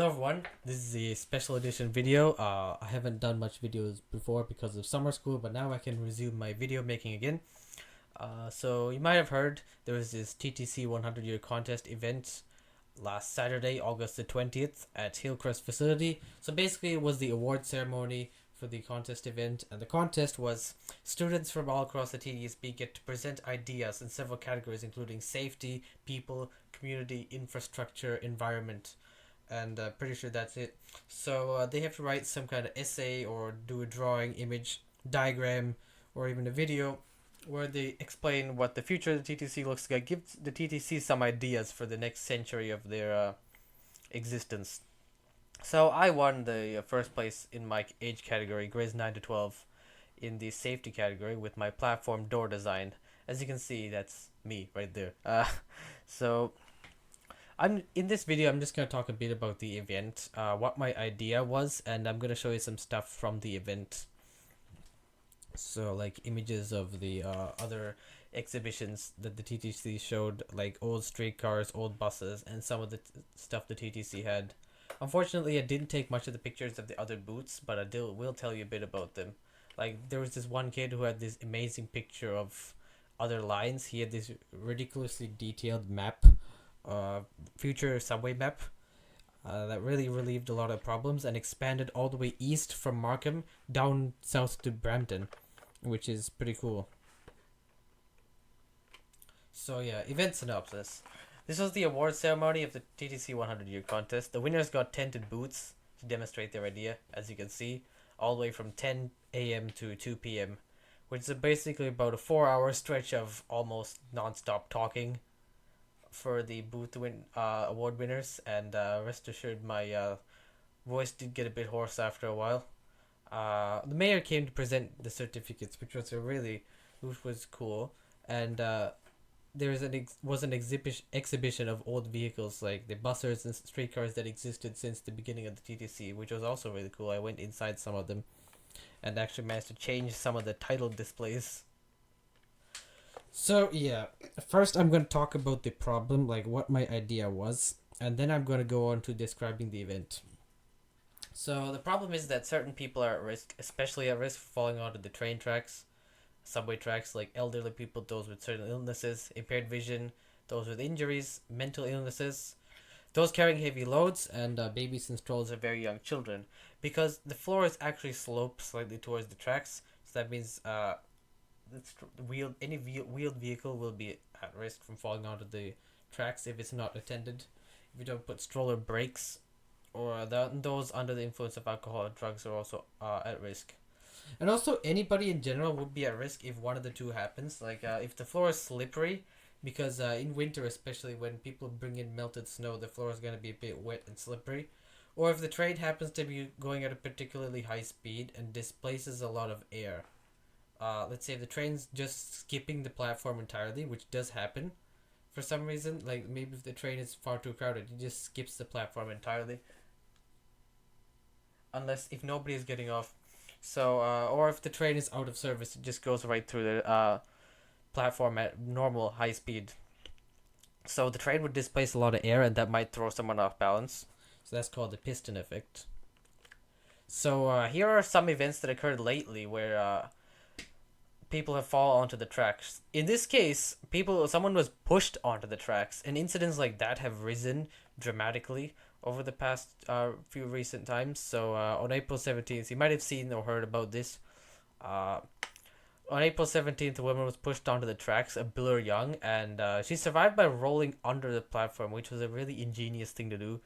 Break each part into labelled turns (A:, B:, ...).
A: Hello everyone, this is a special edition video. I haven't done much videos before because of summer school, but now I can resume my video making again. So you might have heard there was this TTC 100 year contest event last Saturday, August the 20th at Hillcrest facility. So basically it was the award ceremony for the contest event, and the contest was students from all across the TDSB get to present ideas in several categories including safety, people, community, infrastructure, environment, and pretty sure that's it. So they have to write some kind of essay or do a drawing, image, diagram, or even a video where they explain what the future of the TTC looks like, give the TTC some ideas for the next century of their existence. So I won the first place in my age category, grades 9 to 12, in the safety category with my platform door design. As you can see, that's me right there. So I'm in this video. I'm just gonna talk a bit about the event, what my idea was, and I'm gonna show you some stuff from the event. So like images of the other exhibitions that the TTC showed, like old streetcars, old buses, and some of the stuff the TTC had. Unfortunately, I didn't take much of the pictures of the other booths, but will tell you a bit about them. Like there was this one kid who had this amazing picture of other lines. He had this ridiculously detailed map, future subway map, that really relieved a lot of problems and expanded all the way east from Markham down south to Brampton, which is pretty cool. So yeah, event synopsis. This was the award ceremony of the TTC 100 year contest. The winners got tented booths to demonstrate their idea, as you can see, all the way from 10 a.m. to 2 p.m., which is basically about a 4-hour stretch of almost non-stop talking for the booth award winners, and rest assured my voice did get a bit hoarse after a while. The mayor came to present the certificates, which was cool, and there was an exhibition of old vehicles like the buses and streetcars that existed since the beginning of the TTC, which was also really cool. I went inside some of them and actually managed to change some of the title displays. So yeah, first I'm going to talk about the problem, like what my idea was, and then I'm going to go on to describing the event. So the problem is that certain people are at risk, especially at risk for falling onto the train tracks, subway tracks, like elderly people, those with certain illnesses, impaired vision, those with injuries, mental illnesses, those carrying heavy loads, and babies and strollers of very young children. Because the floor is actually sloped slightly towards the tracks, so that means wheeled vehicle will be at risk from falling onto the tracks if it's not attended. If you don't put stroller brakes, or those under the influence of alcohol or drugs are also at risk. And also, anybody in general would be at risk if one of the two happens. Like if the floor is slippery, because in winter, especially when people bring in melted snow, the floor is going to be a bit wet and slippery. Or if the train happens to be going at a particularly high speed and displaces a lot of air. Let's say the train's just skipping the platform entirely, which does happen for some reason. Like maybe if the train is far too crowded, it just skips the platform entirely. Unless if nobody is getting off. So, or if the train is out of service, it just goes right through the platform at normal high speed. So the train would displace a lot of air, and that might throw someone off balance. So that's called the piston effect. So here are some events that occurred lately where people have fallen onto the tracks. In this case, someone was pushed onto the tracks, and incidents like that have risen dramatically over the past few recent times. So on April 17th, you might have seen or heard about this. On April 17th, a woman was pushed onto the tracks, a Blur Young, and she survived by rolling under the platform, which was a really ingenious thing to do.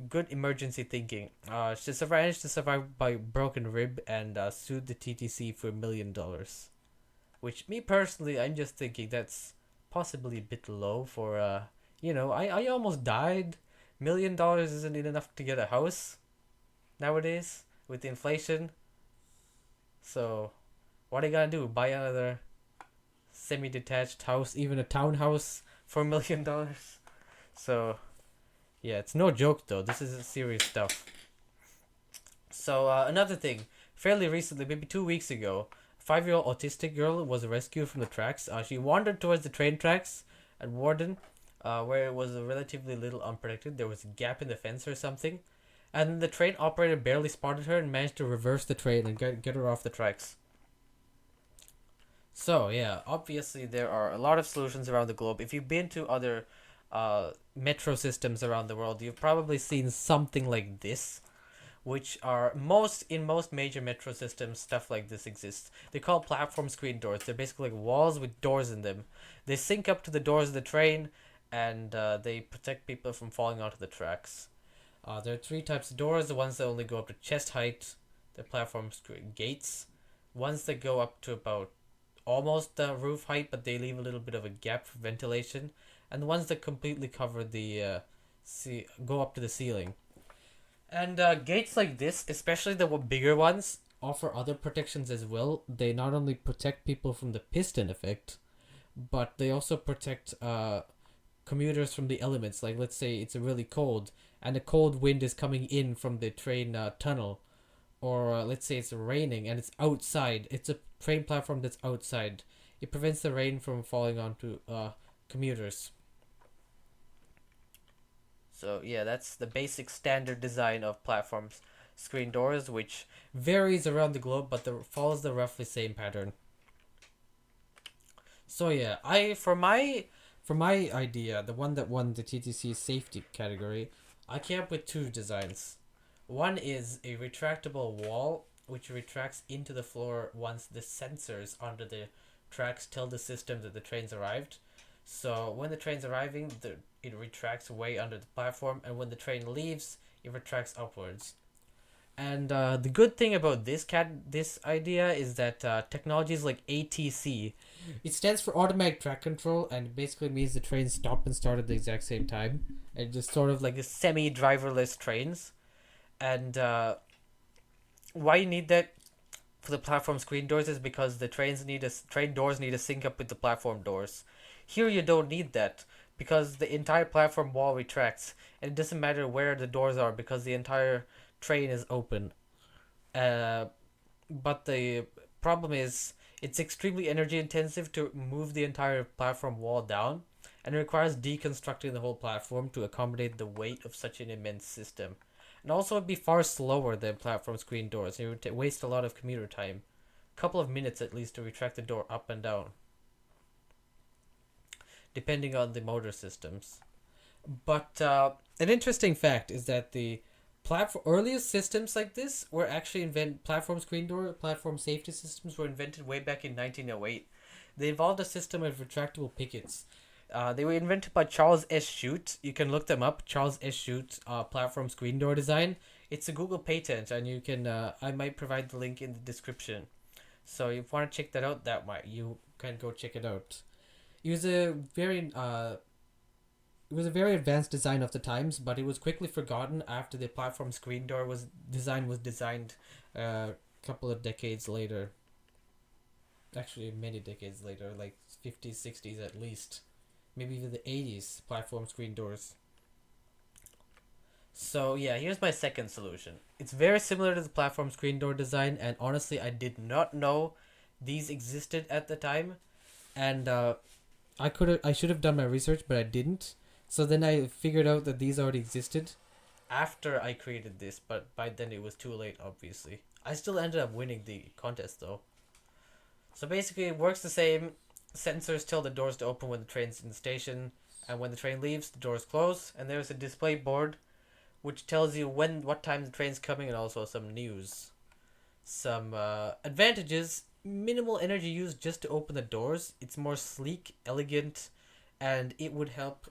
A: Good emergency thinking. She managed to survive by broken rib and sued the TTC for $1 million. Which, me personally, I'm just thinking that's possibly a bit low for, I almost died. $1 million isn't enough to get a house nowadays with inflation. So, what are you gonna do? Buy another semi-detached house, even a townhouse, for $1 million? So, yeah, it's no joke though. This is serious stuff. So, another thing. Fairly recently, maybe 2 weeks ago, a 5-year-old autistic girl was rescued from the tracks. She wandered towards the train tracks at Warden where it was relatively little unprotected. There was a gap in the fence or something, and the train operator barely spotted her and managed to reverse the train and get her off the tracks. So yeah, obviously there are a lot of solutions around the globe. If you've been to other metro systems around the world, you've probably seen something like this, which are most major metro systems. Stuff like this exists. They're called platform screen doors. They're basically like walls with doors in them. They sync up to the doors of the train, and they protect people from falling onto the tracks. There are three types of doors. The ones that only go up to chest height, the platform screen gates. Ones that go up to about almost the roof height, but they leave a little bit of a gap for ventilation, and the ones that completely cover the go up to the ceiling. And gates like this, especially the bigger ones, offer other protections as well. They not only protect people from the piston effect, but they also protect commuters from the elements. Like, let's say it's really cold, and a cold wind is coming in from the train tunnel, or let's say it's raining and it's outside. It's a train platform that's outside. It prevents the rain from falling onto commuters. So yeah, that's the basic standard design of platforms screen doors, which varies around the globe, but follows the roughly same pattern. So yeah, for my idea, the one that won the TTC safety category, I came up with two designs. One is a retractable wall which retracts into the floor once the sensors under the tracks tell the system that the train's arrived. So when the train's arriving, it retracts way under the platform, and when the train leaves, it retracts upwards. And the good thing about this idea is that technologies like ATC, it stands for automatic track control, and it basically means the trains stop and start at the exact same time, and just sort of like a semi-driverless trains. And why you need that for the platform screen doors is because the train doors need to sync up with the platform doors. Here you don't need that because the entire platform wall retracts, and it doesn't matter where the doors are because the entire train is open. But the problem is it's extremely energy intensive to move the entire platform wall down, and it requires deconstructing the whole platform to accommodate the weight of such an immense system. And also, it'd be far slower than platform screen doors. It would waste a lot of commuter time, a couple of minutes at least to retract the door up and down, depending on the motor systems. But an interesting fact is that the earliest systems like this were actually platform screen door, platform safety systems were invented way back in 1908. They involved a system of retractable pickets. They were invented by Charles S. Shute. You can look them up. Charles S. Shute, platform screen door design. It's a Google patent, and you can. I might provide the link in the description. So if you want to check that out, you can go check it out. It was a very advanced design of the times, but it was quickly forgotten after the platform screen door was designed a couple of decades later. Actually, many decades later, like 50s, 60s at least. Maybe even the 80s, platform screen doors. So yeah, here's my second solution. It's very similar to the platform screen door design, and honestly, I did not know these existed at the time, and I should have done my research, but I didn't. So then I figured out that these already existed after I created this, but by then it was too late, obviously. I still ended up winning the contest though. So basically, it works the same. Sensors tell the doors to open when the train's in the station, and when the train leaves, the doors close, and there's a display board which tells you what time the train's coming, and also some news. Some advantages: minimal energy used just to open the doors. It's more sleek, elegant, and it would help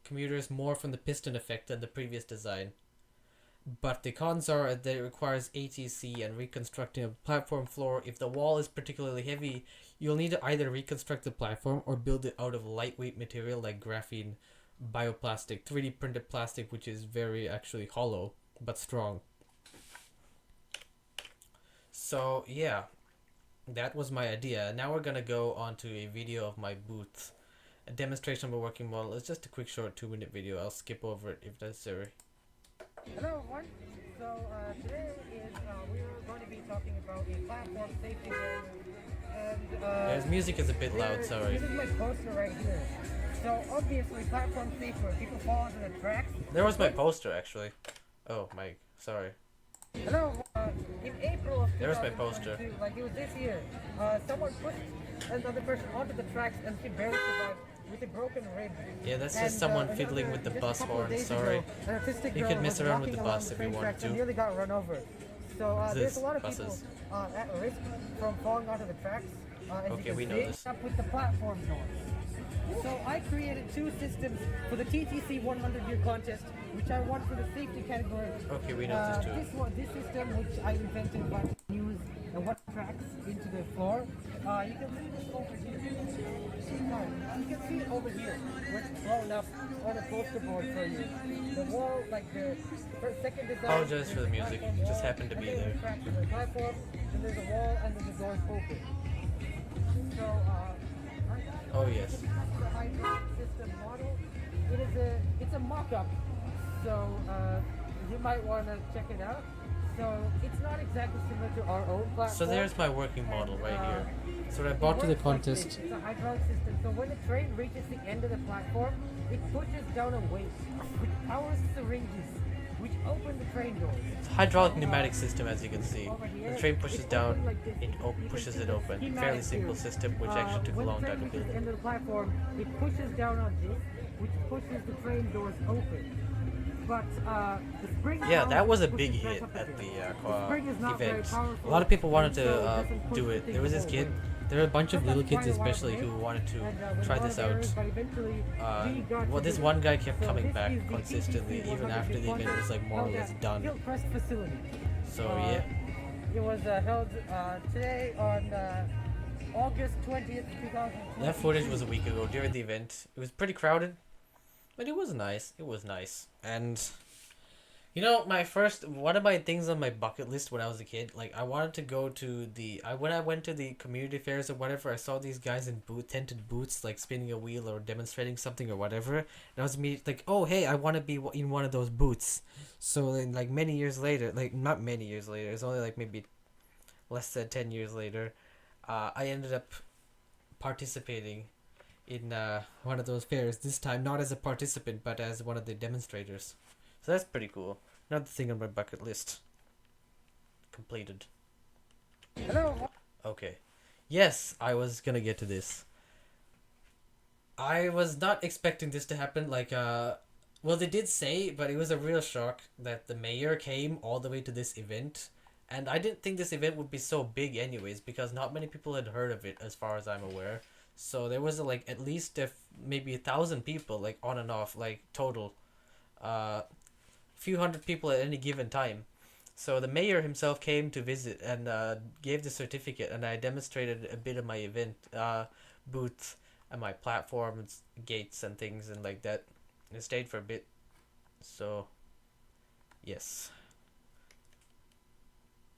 A: commuters more from the piston effect than the previous design. But the cons are that it requires ATC and reconstructing a platform floor. If the wall is particularly heavy, you'll need to either reconstruct the platform or build it out of lightweight material like graphene, bioplastic, 3D printed plastic, which is very actually hollow but strong. So yeah, that was my idea. Now we're gonna go on to a video of my booth. A demonstration of a working model. It's just a quick short 2-minute video. I'll skip over it if necessary.
B: Hello everyone. So today is we're going to be talking about a platform safety manual. And
A: His music is a bit loud, sorry.
B: This is my poster right here. So obviously, platform safer. People fall onto the tracks.
A: There was my poster actually. Oh, Mike, sorry.
B: Hello. In April of
A: There was my poster.
B: 2022, like it was this year, someone pushed another person onto the tracks and she barely survived with a broken rib.
A: Yeah, that's
B: And
A: just someone fiddling with the
B: just a
A: bus
B: couple of
A: horn.
B: days
A: Sorry.
B: ago, an autistic
A: You
B: girl
A: can mess
B: was
A: around with
B: walking
A: the
B: along
A: bus if
B: train
A: you want
B: tracks and
A: to.
B: nearly got run over. So there's
A: This
B: a lot of
A: buses.
B: people at risk from falling onto the tracks. As
A: Okay,
B: you
A: we
B: can
A: know
B: see,
A: this.
B: up with the platform doors. So I created two systems for the TTC 100-year contest, which I won for the safety category.
A: Okay, we know this too.
B: This system, which I invented by news and what tracks into the floor. You can see this over here. You can see it over here, where it's blown up on a poster board for you. The wall, like the second design.
A: Apologize for the music. It just happened to be there.
B: There's a platform, and there's a wall, and then the doors open. So,
A: Oh yes.
B: the hybrid system model. It's a mock-up, so you might want to check it out. So it's not exactly similar to our own platform.
A: So there's my working model right here. So what I
B: It
A: brought to the
B: works like this.
A: contest.
B: It's a hydraulic system. So when the train reaches the end of the platform, it pushes down a weight, which powers syringes, which open the train doors.
A: It's a hydraulic pneumatic system, as you can see. The train pushes down, it pushes it open. Fairly simple system, which actually took a long time to
B: When the train reaches
A: build.
B: the end of the platform, it pushes down on this, which pushes the train doors open. But the spring.
A: Yeah, that was a big
B: pushes back
A: hit
B: up
A: at
B: again.
A: the
B: spring is not very
A: event.
B: powerful,
A: A lot of people wanted
B: so
A: to
B: it doesn't push
A: do
B: the
A: it.
B: thing
A: There was
B: the
A: this
B: whole
A: kid.
B: way.
A: There were a bunch of
B: Took
A: little
B: us
A: kids
B: quite a while
A: especially
B: to
A: who
B: make,
A: wanted to
B: and, with
A: try
B: a lot
A: this
B: of errors,
A: out.
B: but eventually we got
A: Well,
B: to
A: this
B: do
A: one
B: it.
A: guy kept
B: So
A: coming
B: this
A: back
B: is the
A: consistently,
B: TTC
A: even after the event
B: contest
A: was like more or
B: held
A: less
B: at
A: done.
B: Hillcrest facility.
A: So
B: Uh,
A: yeah,
B: It was held today on August 20th, 2020.
A: that footage was a week ago during the event. It was pretty crowded, but it was nice. It was nice. And you know, one of my things on my bucket list when I was a kid, like I wanted to go to when I went to the community fairs or whatever, I saw these guys in tented boots, like spinning a wheel or demonstrating something or whatever. And I was like, oh hey, I want to be in one of those booths. So then, like many years later, like not many years later, it's only like maybe less than 10 years later, I ended up participating in one of those fairs. This time, not as a participant, but as one of the demonstrators. So that's pretty cool. Another thing on my bucket list. Completed.
B: Hello.
A: Okay. Yes, I was gonna get to this. I was not expecting this to happen. Well, they did say, but it was a real shock that the mayor came all the way to this event. And I didn't think this event would be so big anyways, because not many people had heard of it as far as I'm aware. So there was like at least maybe 1,000 people, like on and off, like total. Few hundred people at any given time. So the mayor himself came to visit and gave the certificate, and I demonstrated a bit of my event booth and my platforms, gates and things and like that. And stayed for a bit. So yes.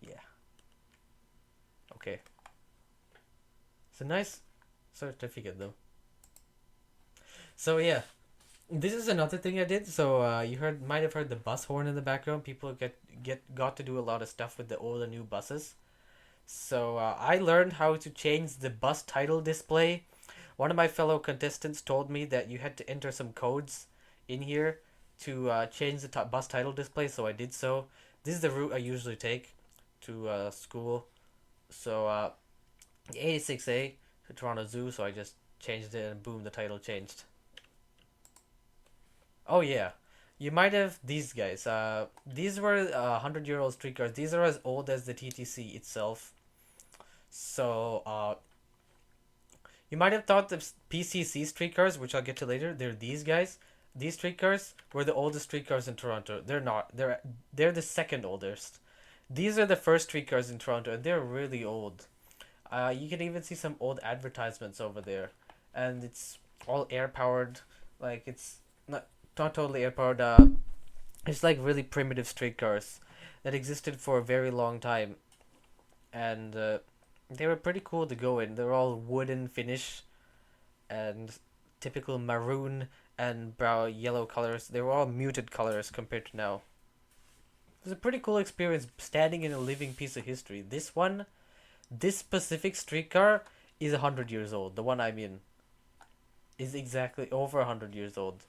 A: Yeah. Okay. It's a nice certificate though. So yeah. This is another thing I did. So might have heard the bus horn in the background. People got to do a lot of stuff with the old and new buses. So I learned how to change the bus title display. One of my fellow contestants told me that you had to enter some codes in here to change the bus title display. So I did so. This is the route I usually take to school. So 86A to Toronto Zoo. So I just changed it and boom, the title changed. Oh yeah, you might have these guys. These were 100-year-old streetcars. These are as old as the TTC itself. So you might have thought the PCC streetcars, which I'll get to later, they're these guys. These streetcars were the oldest streetcars in Toronto. They're not. They're the second oldest. These are the first streetcars in Toronto, and they're really old. You can even see some old advertisements over there, and it's all air powered. Like it's not totally air powered. It's like really primitive streetcars that existed for a very long time, and they were pretty cool to go in. They're all wooden finish, and typical maroon and brown yellow colors. They were all muted colors compared to now. It was a pretty cool experience standing in a living piece of history. This specific streetcar is 100 years old. The one I'm in. is exactly over 100 years old.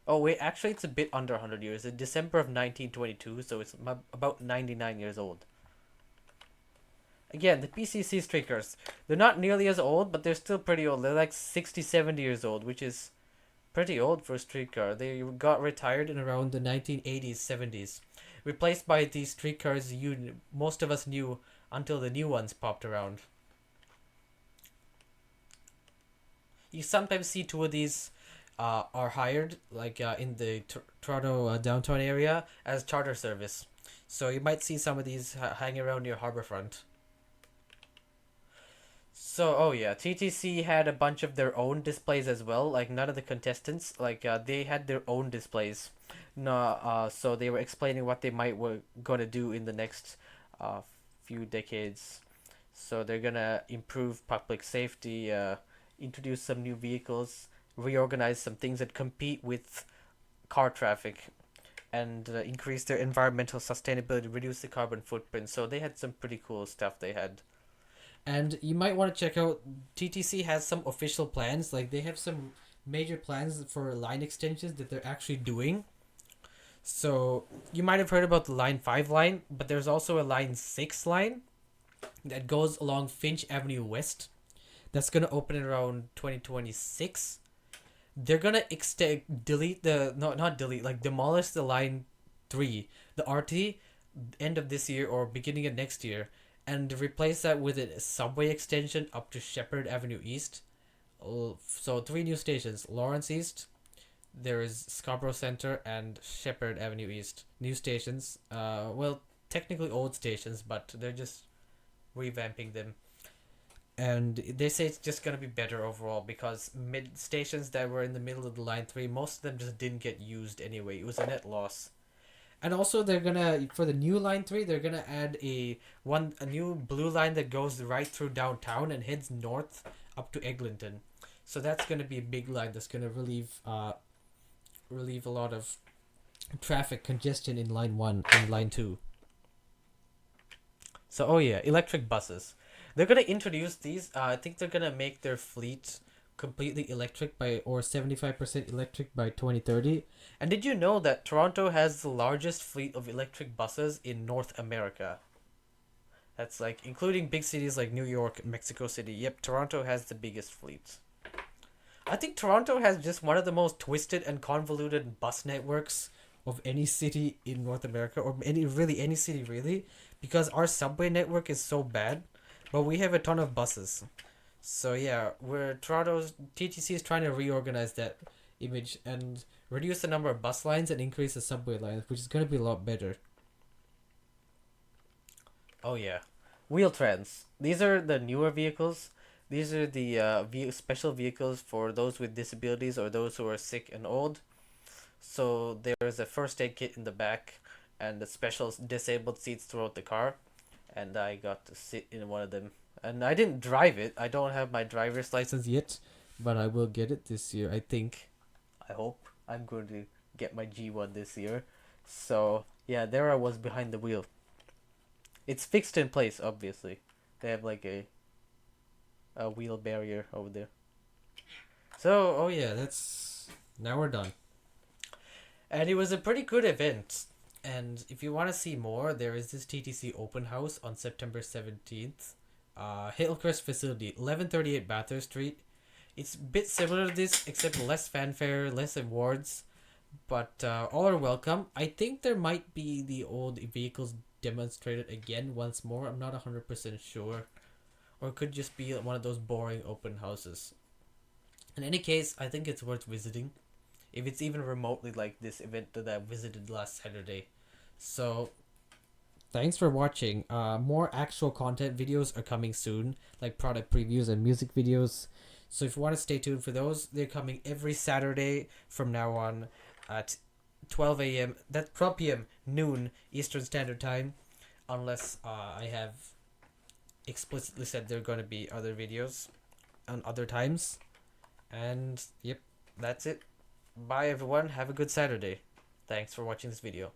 A: Oh wait, actually it's a bit under 100 years. In December of 1922, so it's about 99 years old. Again, the PCC streakers, they're not nearly as old, but they're still pretty old. They're like 60, 70 years old, which is pretty old for a streetcar. They got retired in around the 1980s, 70s, replaced by these streetcars most of us knew until the new ones popped around. You sometimes see two of these are hired, like in the Toronto downtown area, as charter service. So you might see some of these hanging around near Harbourfront. So, oh yeah, TTC had a bunch of their own displays as well. Like none of the contestants, like they had their own displays. No, so they were explaining what they might were gonna do in the next uh, few decades. So they're gonna improve public safety, introduce some new vehicles, reorganize some things that compete with car traffic, and increase their environmental sustainability, reduce the carbon footprint. So they had some pretty cool stuff they had. And you might want to check out TTC has some official plans. Like they have some major plans for line extensions that they're actually doing. So you might have heard about the Line 5 line, but there's also a Line 6 line that goes along Finch Avenue West. That's going to open in around 2026. They're going to delete the, no, not delete, like demolish the Line 3, the RT, end of this year or beginning of next year, and replace that with a subway extension up to Shepherd Avenue East. So three new stations: Lawrence East, there is Scarborough Center, and Shepherd Avenue East. New stations. Well, technically old stations, but they're just revamping them. And they say it's just gonna be better overall because mid stations that were in the middle of the Line 3, most of them just didn't get used anyway. It was a net loss. And also they're gonna, for the new Line 3, they're gonna add a new blue line that goes right through downtown and heads north up to Eglinton. So that's gonna be a big line that's gonna relieve a lot of traffic congestion in Line 1 and Line 2. So oh yeah, electric buses. They're gonna introduce these. I think they're gonna make their fleet completely electric or 75% electric by 2030. And did you know that Toronto has the largest fleet of electric buses in North America? That's like including big cities like New York, Mexico City. Yep, Toronto has the biggest fleet. I think Toronto has just one of the most twisted and convoluted bus networks of any city in North America, or any city really, because our subway network is so bad, but we have a ton of buses. So yeah, Toronto's TTC is trying to reorganize that image and reduce the number of bus lines and increase the subway lines, which is going to be a lot better. Oh yeah, Wheel-Trans. These are the newer vehicles. These are the special vehicles for those with disabilities or those who are sick and old. So there's a first aid kit in the back and the special disabled seats throughout the car. And I got to sit in one of them. And I didn't drive it. I don't have my driver's license yet, but I will get it this year, I think. I hope. I'm going to get my G1 this year. So, yeah, there I was behind the wheel. It's fixed in place, obviously. They have like a wheel barrier over there. So, oh yeah, now we're done. And it was a pretty good event. And if you want to see more, there is this TTC open house on September 17th. Hillcrest facility, 1138 Bathurst Street. It's a bit similar to this, except less fanfare, less awards. But all are welcome. I think there might be the old vehicles demonstrated again once more. I'm not 100% sure. Or it could just be one of those boring open houses. In any case, I think it's worth visiting. If it's even remotely like this event that I visited last Saturday. So, thanks for watching. More actual content videos are coming soon, like product previews and music videos. So if you want to stay tuned for those, they're coming every Saturday from now on at 12 a.m. That's 12 p.m. noon Eastern Standard Time, unless I have explicitly said there are going to be other videos on other times. And yep, that's it. Bye everyone, have a good Saturday. Thanks for watching this video.